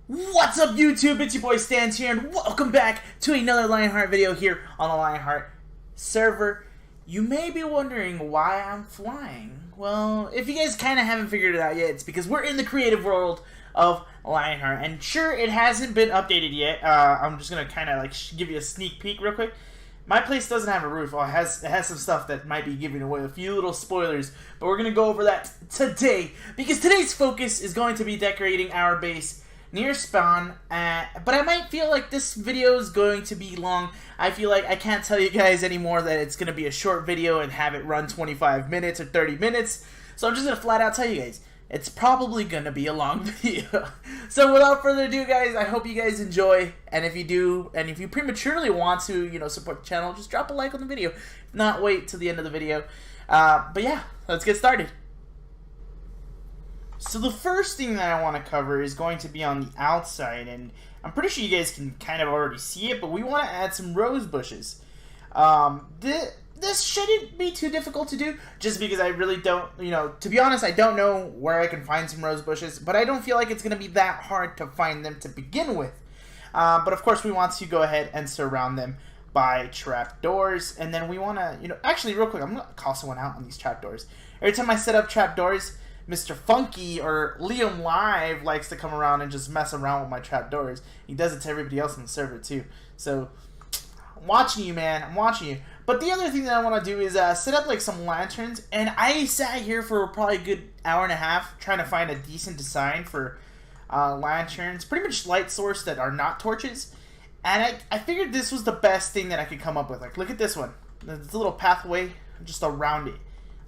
What's up YouTube, it's your boy Stans here, and welcome back to another Lionheart video here on the Lionheart server. You may be wondering why I'm flying. Well, if you guys kind of haven't figured it out yet, it's because we're in the creative world of Lionheart. And sure, it hasn't been updated yet. I'm just going to kind of like give you a sneak peek real quick. My place doesn't have a roof. Well, it has some stuff that might be giving away a few little spoilers, but we're going to go over that today, because today's focus is going to be decorating our base near spawn, but I might feel like this video is going to be long. I feel like I can't tell you guys anymore that it's going to be a short video and have it run 25 minutes or 30 minutes, so I'm just going to flat out tell you guys, it's probably going to be a long video. So without further ado guys, I hope you guys enjoy, and if you do, and if you prematurely want to, you know, support the channel, just drop a like on the video. If not, wait till the end of the video. But yeah, let's get started. So the first thing that I want to cover is going to be on the outside, and I'm pretty sure you guys can kind of already see it, but we want to add some rose bushes. This shouldn't be too difficult to do, just because I really don't, you know, to be honest, I don't know where I can find some rose bushes, but I don't feel like it's going to be that hard to find them to begin with. But of course we want to go ahead and surround them by trapdoors, and then we want to, you know, actually real quick, I'm going to call someone out on these trapdoors. Every time I set up trapdoors, Mr. Funky or Liam Live likes to come around and just mess around with my trapdoors. He does it to everybody else on the server too. So I'm watching you, man. I'm watching you. But the other thing that I want to do is set up like some lanterns. And I sat here for probably a good hour and a half trying to find a decent design for lanterns. Pretty much light source that are not torches. And I figured this was the best thing that I could come up with. Like, look at this one. There's a little pathway just around it.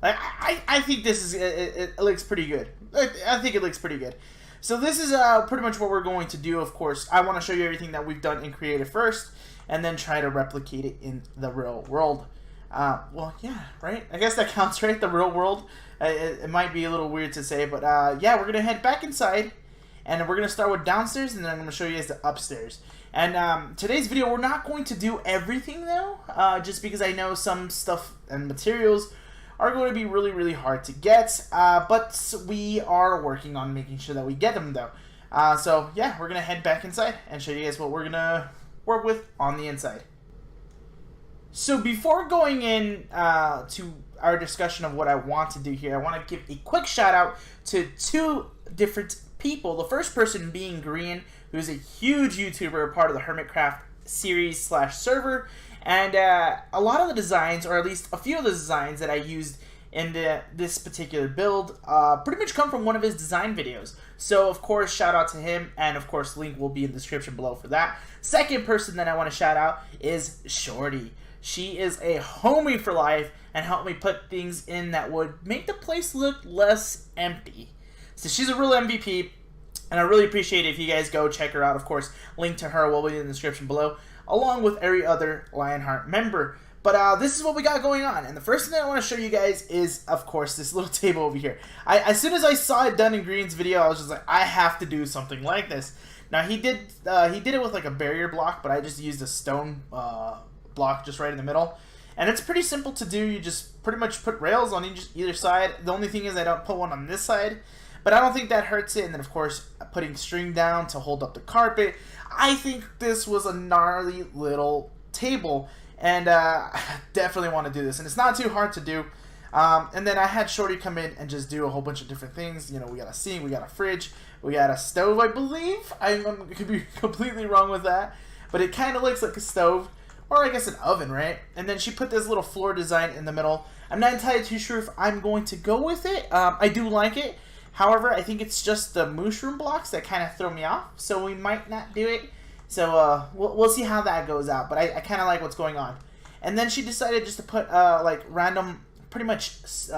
Like, I think this is, it looks pretty good. I think it looks pretty good. So this is pretty much what we're going to do, of course. I want to show you everything that we've done in Creative first, and then try to replicate it in the real world. Well, yeah, right? I guess that counts, right? The real world. It might be a little weird to say, but yeah, we're going to head back inside, and we're going to start with downstairs, and then I'm going to show you guys the upstairs. And today's video, we're not going to do everything, though, just because I know some stuff and materials are going to be really, really hard to get, but we are working on making sure that we get them, though. So, yeah, we're going to head back inside and show you guys what we're going to work with on the inside. So, before going in to our discussion of what I want to do here, I want to give a quick shout-out to two different people. The first person being Green, who's a huge YouTuber, part of the Hermitcraft series / server. And a lot of the designs, or at least a few of the designs that I used in this particular build, pretty much come from one of his design videos. So, of course, shout out to him, and of course, link will be in the description below for that. Second person that I want to shout out is Shorty. She is a homie for life and helped me put things in that would make the place look less empty. So she's a real MVP, and I really appreciate it if you guys go check her out. Of course, link to her will be in the description below, along with every other Lionheart member. But this is what we got going on, and the first thing that I want to show you guys is, of course, this little table over here. As soon as I saw it done in Green's video, I was just like, I have to do something like this. Now he did it with like a barrier block, but I just used a stone block just right in the middle, and it's pretty simple to do. You just pretty much put rails on either side. The only thing is I don't put one on this side, but I don't think that hurts it. And then of course putting string down to hold up the carpet. I think this was a gnarly little table, and definitely want to do this, and it's not too hard to do. And then I had Shorty come in and just do a whole bunch of different things. You know, we got a sink, we got a fridge, we got a stove, I believe. I could be completely wrong with that, but it kind of looks like a stove, or I guess an oven, right? And then she put this little floor design in the middle. I'm not entirely too sure if I'm going to go with it. I do like it. However, I think it's just the mushroom blocks that kind of throw me off, so we might not do it. So we'll see how that goes out, but I kind of like what's going on. And then she decided just to put like random, pretty much what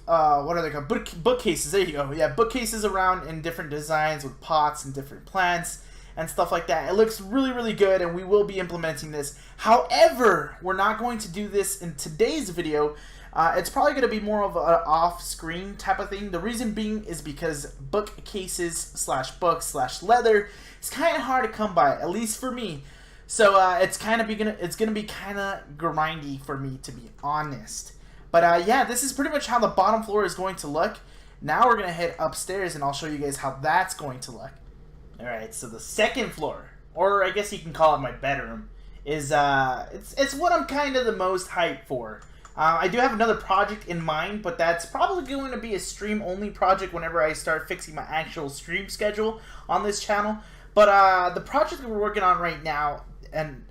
are they called? Bookcases. There you go. Yeah, bookcases around in different designs with pots and different plants and stuff like that. It looks really, really good, and we will be implementing this. However, we're not going to do this in today's video. It's probably going to be more of an off-screen type of thing. The reason being is because bookcases / books / leather is kind of hard to come by, at least for me. So it's gonna be kind of grindy for me, to be honest. But yeah, this is pretty much how the bottom floor is going to look. Now we're going to head upstairs, and I'll show you guys how that's going to look. Alright, so the second floor, or I guess you can call it my bedroom, is it's what I'm kind of the most hyped for. I do have another project in mind, but that's probably going to be a stream-only project whenever I start fixing my actual stream schedule on this channel. But the project that we're working on right now, and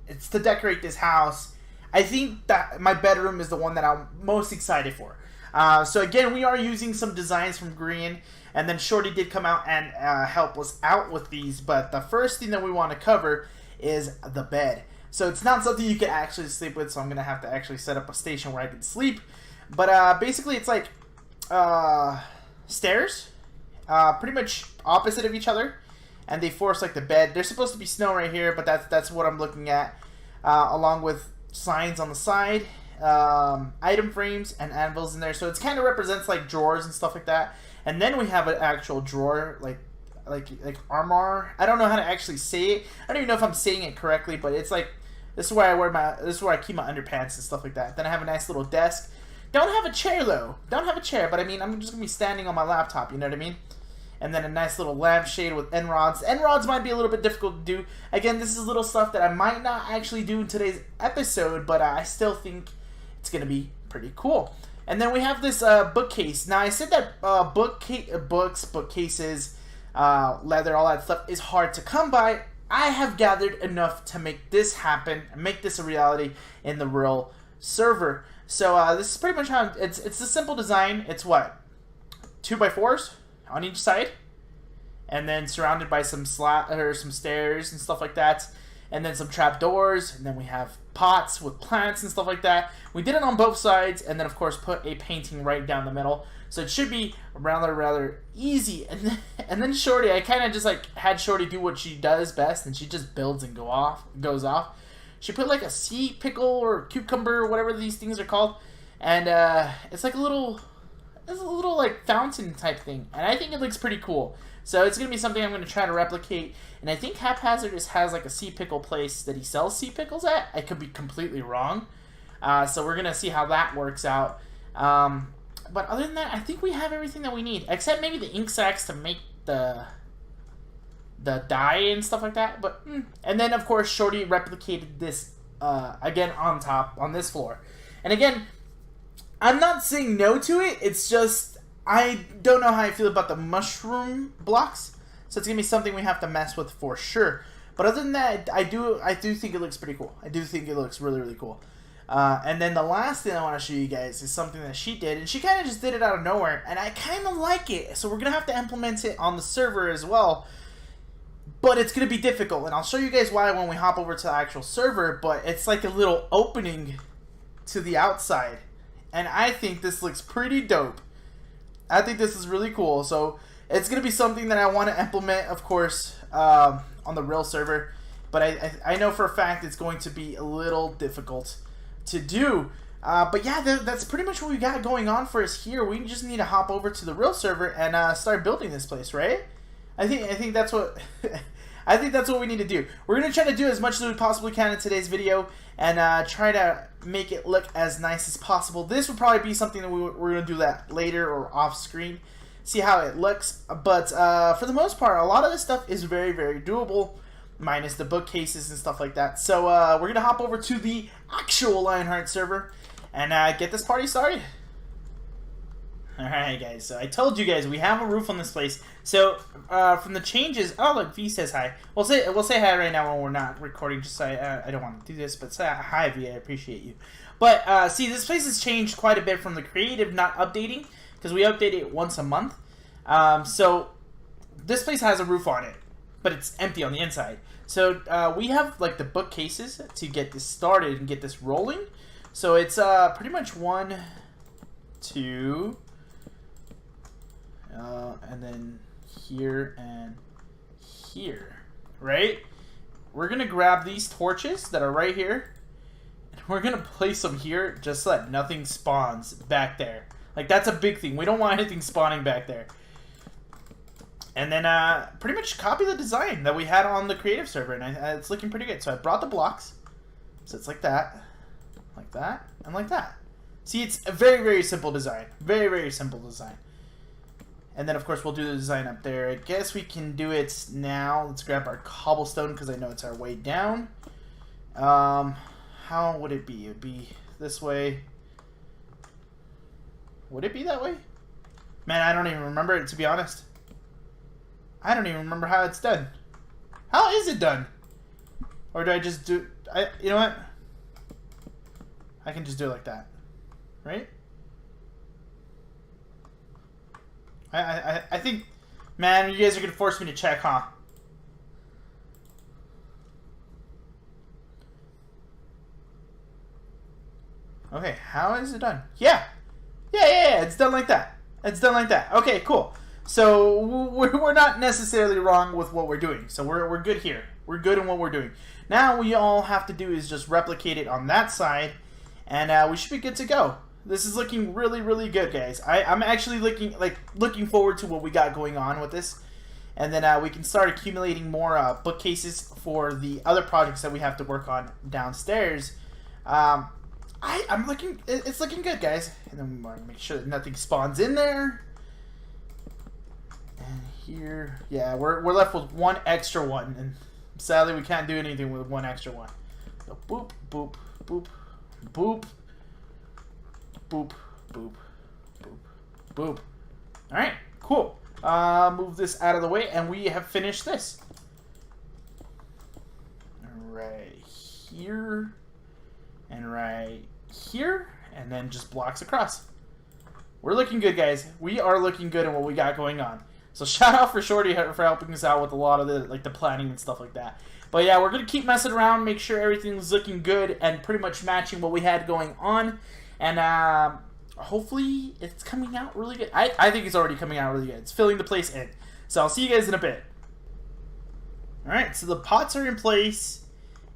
it's to decorate this house, I think that my bedroom is the one that I'm most excited for. So again, we are using some designs from Green, and then Shorty did come out and help us out with these. But the first thing that we want to cover is the bed. So it's not something you can actually sleep with, so I'm going to have to actually set up a station where I can sleep. But basically it's like stairs, pretty much opposite of each other, and they force like the bed. There's supposed to be snow right here, but that's what I'm looking at, along with signs on the side, item frames, and anvils in there. So it kind of represents like drawers and stuff like that. And then we have an actual drawer, like armor. I don't know how to actually say it. I don't even know if I'm saying it correctly, but it's like, this is where I keep my underpants and stuff like that. Then I have a nice little desk. Don't have a chair though. Don't have a chair, but I mean, I'm just gonna be standing on my laptop, you know what I mean? And then a nice little lampshade with end rods. End rods might be a little bit difficult to do. Again, this is little stuff that I might not actually do in today's episode, but I still think it's gonna be pretty cool. And then we have this bookcase. Now I said that bookcases, leather, all that stuff is hard to come by. I have gathered enough to make this happen, make this a reality in the real server. So this is pretty much how it's a simple design. It's what, 2x4s on each side, and then surrounded by some some stairs and stuff like that, and then some trap doors, and then we have pots with plants and stuff like that. We did it on both sides, and then of course put a painting right down the middle. So it should be rather easy. And then Shorty, I kind of just like had Shorty do what she does best, and she just builds and goes off. She put like a sea pickle or cucumber or whatever these things are called, and it's like a little like fountain type thing, and I think it looks pretty cool. So it's gonna be something I'm gonna try to replicate. And I think Haphazardous has like a sea pickle place that he sells sea pickles at. I could be completely wrong. So we're gonna see how that works out. But other than that, I think we have everything that we need, except maybe the ink sacs to make the dye and stuff like that. But and then of course Shorty replicated this again on this floor. And again, I'm not saying no to it. It's just I don't know how I feel about the mushroom blocks, so it's gonna be something we have to mess with for sure. But other than that, I do think it looks pretty cool. I do think it looks really cool. And then the last thing I want to show you guys is something that she did, and she kind of just did it out of nowhere, and I kind of like it. So we're gonna have to implement it on the server as well, but it's gonna be difficult, and I'll show you guys why when we hop over to the actual server. But it's like a little opening to the outside, and I think this looks pretty dope. I think this is really cool. So it's gonna be something that I want to implement, of course, on the real server, but I know for a fact it's going to be a little difficult to do. But yeah, that's pretty much what we got going on for us here. We just need to hop over to the real server and start building this place, right? I think that's what I think that's what we need to do. We're gonna try to do as much as we possibly can in today's video, and try to make it look as nice as possible. This would probably be something that we're gonna do that later or off screen, see how it looks. But for the most part, a lot of this stuff is very doable, minus the bookcases and stuff like that. So we're gonna hop over to the actual Lionheart server and get this party started. Alright guys, so I told you guys we have a roof on this place. So from the changes, oh look, V says hi. We'll say hi right now when we're not recording, just so I don't want to do this, but say hi V, I appreciate you. But see, this place has changed quite a bit from the creative not updating, because we update it once a month. So this place has a roof on it, but it's empty on the inside. So we have like the bookcases to get this started and get this rolling. So it's pretty much 1, 2, and then here and here, right? We're gonna grab these torches that are right here, and we're gonna place them here just so that nothing spawns back there. Like, that's a big thing. We don't want anything spawning back there. And then pretty much copy the design that we had on the creative server, and it's looking pretty good. So I brought the blocks, so it's like that, and like that. See, it's a very simple design. Very simple design. And then, of course, we'll do the design up there. I guess we can do it now. Let's grab our cobblestone because I know it's our way down. How would it be? It would be this way. Would it be that way? Man, I don't even remember it, to be honest. I don't even remember how it's done. How is it done? Or do I just do... you know what? I can just do it like that. Right? I think... Man, you guys are going to force me to check, huh? Okay, how is it done? Yeah! Yeah, it's done like that. It's done like that. Okay, cool. So, we're not necessarily wrong with what we're doing. So, we're good here. We're good in what we're doing. Now, we all have to do is just replicate it on that side, and we should be good to go. This is looking really, really good, guys. I'm actually looking forward to what we got going on with this. And then we can start accumulating more bookcases for the other projects that we have to work on downstairs. It's looking good, guys. And then we want to make sure that nothing spawns in there. And here, yeah, we're left with one extra one, and sadly we can't do anything with one extra one. So boop, boop, boop, boop, boop, boop, boop, boop. All right, cool. Move this out of the way, and we have finished this. Right here, and right here, and then just blocks across. We're looking good, guys. We are looking good in what we got going on. So shout out for Shorty for helping us out with a lot of the planning and stuff like that. But yeah, we're gonna keep messing around, make sure everything's looking good and pretty much matching what we had going on, and hopefully it's coming out really good. I think it's already coming out really good. It's filling the place in. So I'll see you guys in a bit. All right, so the pots are in place,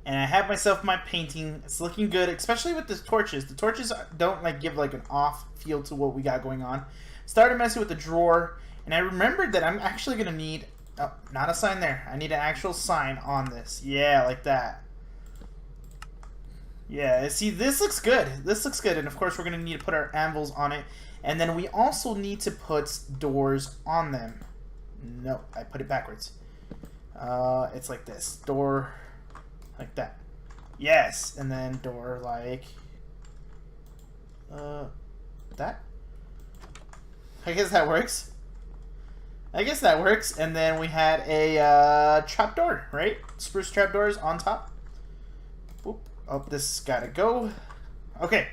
and I have myself my painting. It's looking good, especially with the torches. The torches don't give an off feel to what we got going on. Started messing with the drawer. And I remembered that I'm actually going to need... Oh, not a sign there. I need an actual sign on this. Yeah, like that. Yeah, see, this looks good. This looks good. And, of course, we're going to need to put our anvils on it. And then we also need to put doors on them. No, I put it backwards. It's like this. Door like that. Yes. And then door like... that? I guess that works. I guess that works. And then we had a trapdoor, right? Spruce trapdoors on top. Boop. Oh, this gotta go. Okay.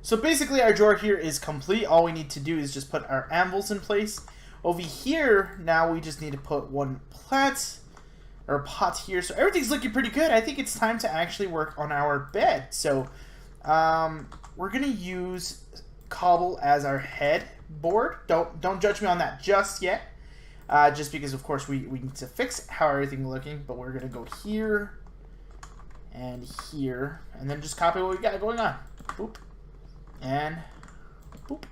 So basically our drawer here is complete. All we need to do is just put our anvils in place. Over here, now we just need to put one pot here. So everything's looking pretty good. I think it's time to actually work on our bed. So we're gonna use cobble as our headboard. Don't judge me on that just yet. Just because, of course, we need to fix how everything's looking. But we're going to go here and here. And then just copy what we got going on. Boop. And boop.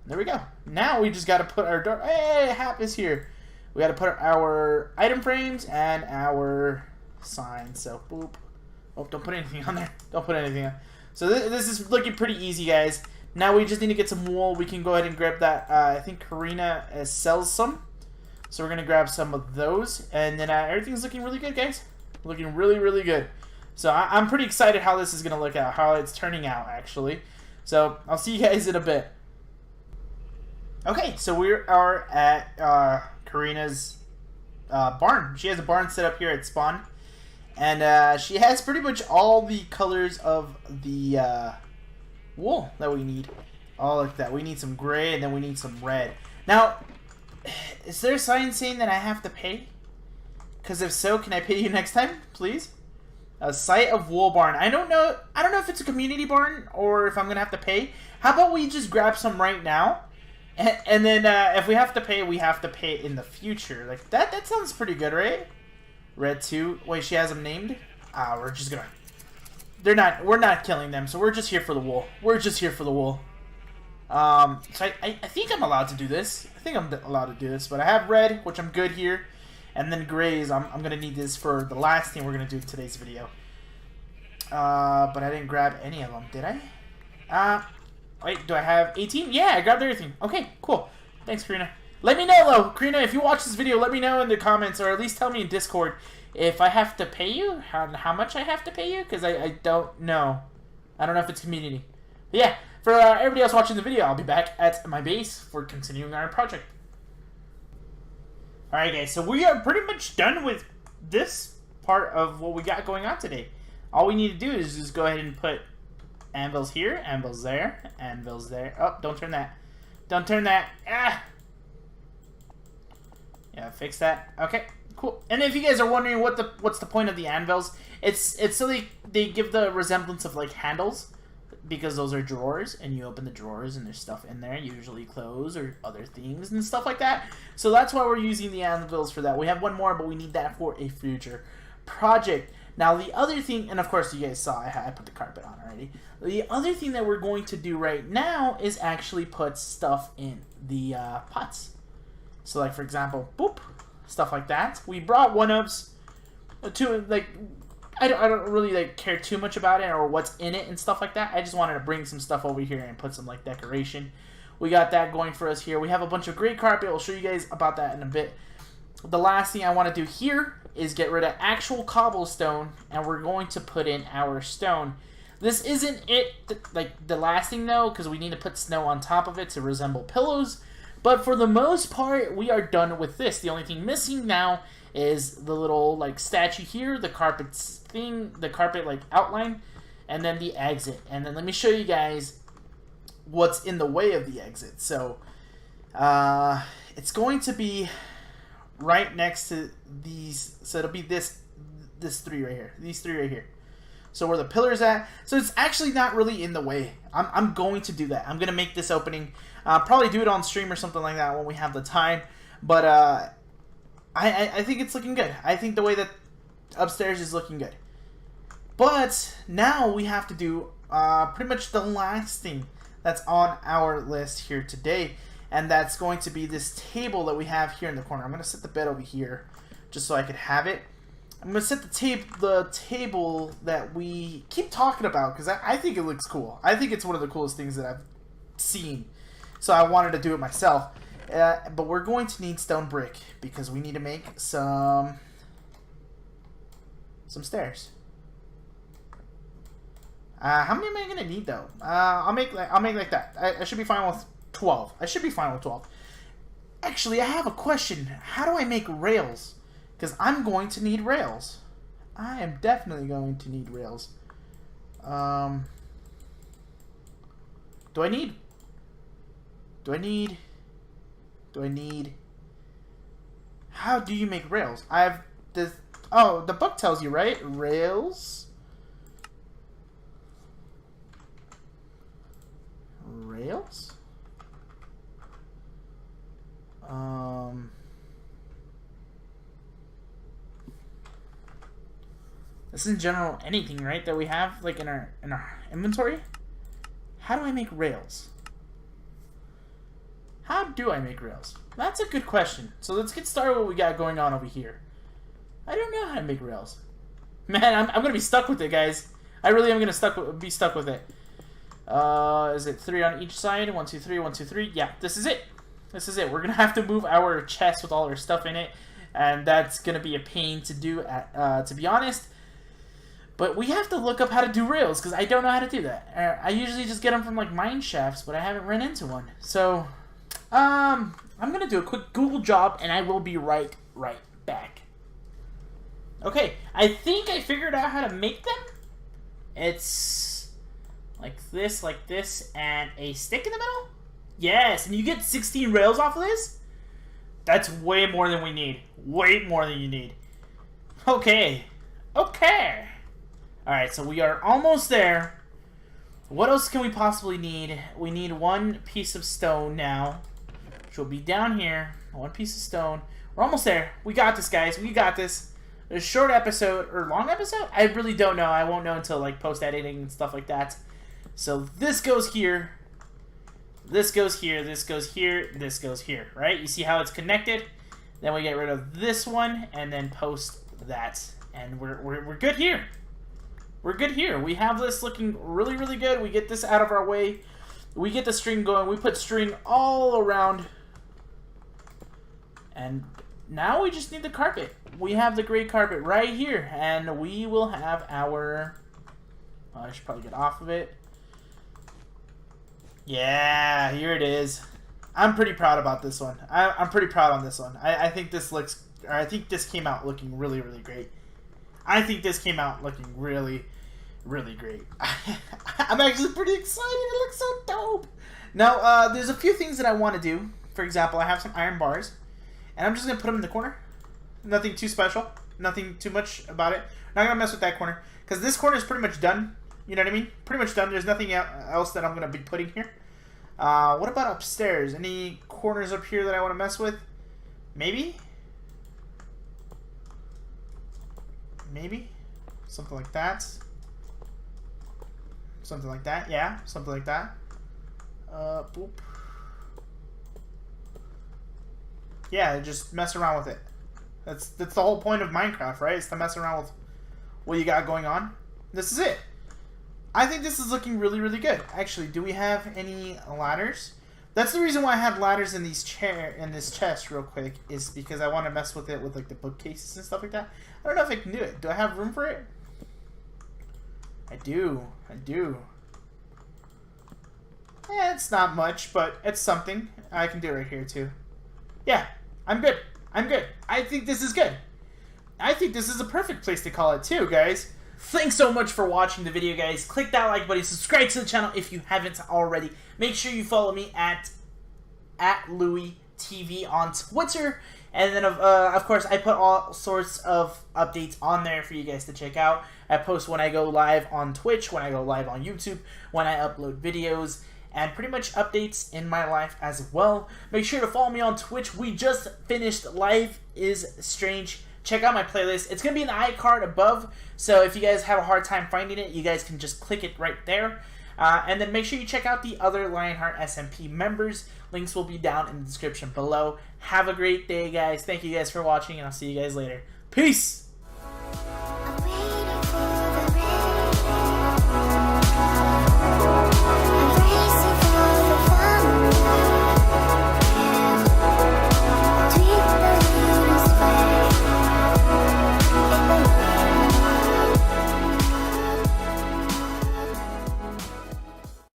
There we go. Now we just got to put our door... Hey, Hap is here. We got to put our item frames and our signs. So, boop. Oh, don't put anything on there. Don't put anything on. So this is looking pretty easy, guys. Now we just need to get some wool. We can go ahead and grab that. I think Karina sells some. So we're going to grab some of those. And then everything's looking really good, guys. Looking really, really good. So I'm pretty excited how this is going to look out. How it's turning out, actually. So I'll see you guys in a bit. Okay, so we are at Karina's barn. She has a barn set up here at spawn. And she has pretty much all the colors of the wool that we need. All like that. We need some gray and then we need some red. Now, is there a sign saying that I have to pay? Because if so, can I pay you next time, please? A site of wool barn. I don't know if it's a community barn or if I'm gonna have to pay. How about we just grab some right now, and then if we have to pay, we have to pay in the future. Like that. That sounds pretty good, right? Red 2. Wait, she has them named? We're just gonna... We're not killing them, so we're just here for the wool. We're just here for the wool. So I think I'm allowed to do this. I think I'm allowed to do this, but I have red, which I'm good here. And then grays, I'm gonna need this for the last thing we're gonna do in today's video. But I didn't grab any of them, did I? Wait, do I have 18? Yeah, I grabbed everything. Okay, cool. Thanks, Karina. Let me know, though. Karina, if you watch this video, let me know in the comments, or at least tell me in Discord if I have to pay you, how much I have to pay you, because I don't know. I don't know if it's community. But yeah, for everybody else watching the video, I'll be back at my base for continuing our project. Alright guys, so we are pretty much done with this part of what we got going on today. All we need to do is just go ahead and put anvils here, anvils there, anvils there. Oh, don't turn that. Don't turn that. Ah! Yeah, fix that. Okay, cool. And if you guys are wondering what's the point of the anvils, it's so they give the resemblance of like handles, because those are drawers, and you open the drawers and there's stuff in there, usually clothes or other things and stuff like that. So that's why we're using the anvils for that. We have one more, but we need that for a future project. Now the other thing, and of course you guys saw I put the carpet on already. The other thing that we're going to do right now is actually put stuff in the pots. So like for example, boop, stuff like that. We brought one-ofs to like. I don't really like care too much about it or what's in it and stuff like that. I just wanted to bring some stuff over here and put some like decoration. We got that going for us here. We have a bunch of great carpet. I'll show you guys about that in a bit. The last thing I want to do here is get rid of actual cobblestone, and we're going to put in our stone. This isn't it, like the last thing though, because we need to put snow on top of it to resemble pillows. But for the most part, we are done with this. The only thing missing now is the little like statue here, the carpet thing, the carpet like outline, and then the exit. And then let me show you guys what's in the way of the exit. So it's going to be right next to these. So it'll be this three right here, these three right here. So where the pillar's at. So it's actually not really in the way. I'm going to do that. I'm gonna make this opening. Probably do it on stream or something like that when we have the time. But I think it's looking good. I think the way that upstairs is looking good. But now we have to do pretty much the last thing that's on our list here today. And that's going to be this table that we have here in the corner. I'm going to set the bed over here just so I could have it. I'm going to set the table that we keep talking about because I think it looks cool. I think it's one of the coolest things that I've seen. So I wanted to do it myself. But we're going to need stone brick because we need to make some stairs. How many am I gonna need though? I'll make like that. I should be fine with 12. I should be fine with 12. Actually, I have a question. How do I make rails? Because I'm going to need rails. I am definitely going to need rails. Do I need? How do you make rails? I have this. Oh, the book tells you, right? Rails. Rails. This is in general anything, right? That we have like in our inventory. How do I make rails? How do I make rails? That's a good question. So let's get started with what we got going on over here. I don't know how to make rails. Man, I'm going to be stuck with it, guys. I really am going to be stuck with it. Is it 3 on each side? 1, 2, 3, 1, 2, 3. Yeah, this is it. This is it. We're going to have to move our chest with all our stuff in it. And that's going to be a pain to do, to be honest. But we have to look up how to do rails, because I don't know how to do that. I usually just get them from, like, mine shafts, but I haven't run into one. So, I'm going to do a quick Google job, and I will be right back. Okay, I think I figured out how to make them. It's like this, and a stick in the middle? Yes, and you get 16 rails off of this? That's way more than we need. Way more than you need. Okay. Okay. Alright, so we are almost there. What else can we possibly need? We need 1 piece of stone now, which will be down here. 1 piece of stone. We're almost there. We got this, guys. We got this. A short episode, or long episode? I really don't know. I won't know until like post-editing and stuff like that. So this goes here. This goes here. This goes here. This goes here. Right? You see how it's connected? Then we get rid of this one and then post that. And we're good here. We're good here. We have this looking really, really good. We get this out of our way. We get the string going. We put string all around And now we just need the carpet. We have the gray carpet right here, and we will have our... I should probably get off of it. Yeah, here it is. I'm pretty proud about this one. I'm pretty proud on this one. I think this looks... I think this came out looking really, really great. I think this came out looking really, really great. I'm actually pretty excited. It looks so dope. Now, there's a few things that I want to do. For example, I have some iron bars, and I'm just going to put them in the corner. Nothing too special. Nothing too much about it. Not going to mess with that corner, because this corner is pretty much done. You know what I mean? Pretty much done. There's nothing else that I'm going to be putting here. What about upstairs? Any corners up here that I want to mess with? Maybe? Maybe? Something like that. Something like that. Yeah, something like that. Boop. Yeah, just mess around with it. That's the whole point of Minecraft, right? It's to mess around with what you got going on. This is it. I think this is looking really, really good. Actually, do we have any ladders? That's the reason why I had ladders in this chest real quick, is because I want to mess with it with like the bookcases and stuff like that. I don't know if I can do it. Do I have room for it? I do. I do. Yeah, it's not much, but it's something. I can do it right here too. Yeah, I'm good. I'm good. I think this is good. I think this is a perfect place to call it too, guys. Thanks so much for watching the video, guys. Click that like button. Subscribe to the channel if you haven't already. Make sure you follow me at Louis TV on Twitter. And then, of course, I put all sorts of updates on there for you guys to check out. I post when I go live on Twitch, when I go live on YouTube, when I upload videos, and pretty much updates in my life as well. Make sure to follow me on Twitch. We just finished Life is Strange. Check out my playlist. It's going to be an iCard above, so if you guys have a hard time finding it, you guys can just click it right there. And then make sure you check out the other Lionheart SMP members. Links will be down in the description below. Have a great day, guys. Thank you guys for watching, and I'll see you guys later. Peace!